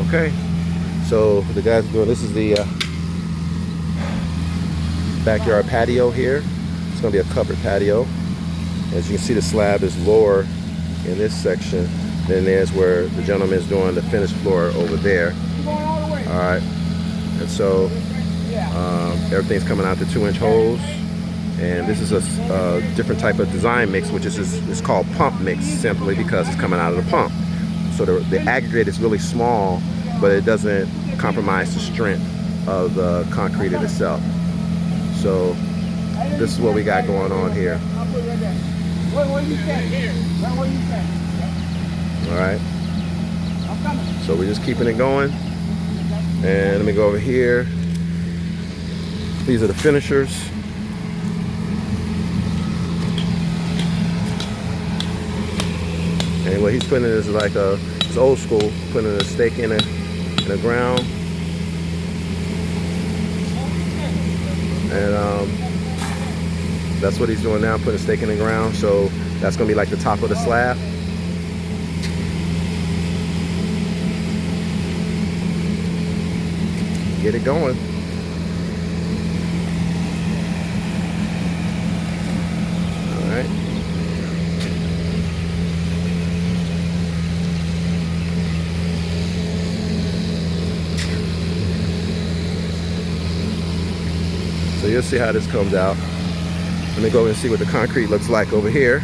Okay, so the guys are doing, this is the backyard patio here. It's going to be a covered patio. As you can see, the slab is lower in this section than there's where the gentleman is doing the finished floor over there. All right, and so everything's coming out the 2-inch holes. And this is a different type of design mix, which is called pump mix, simply because it's coming out of the pump. So the aggregate is really small, but it doesn't compromise the strength of the concrete in itself. So this is what we got going on here. All right. So we're just keeping it going. And let me go over here. These are the finishers. And what he's putting in is like it's old school, putting a stake in the ground. And that's what he's doing now, putting a stake in the ground. So that's gonna be like the top of the slab. Get it going. All right. So you'll see how this comes out. Let me go and see what the concrete looks like over here.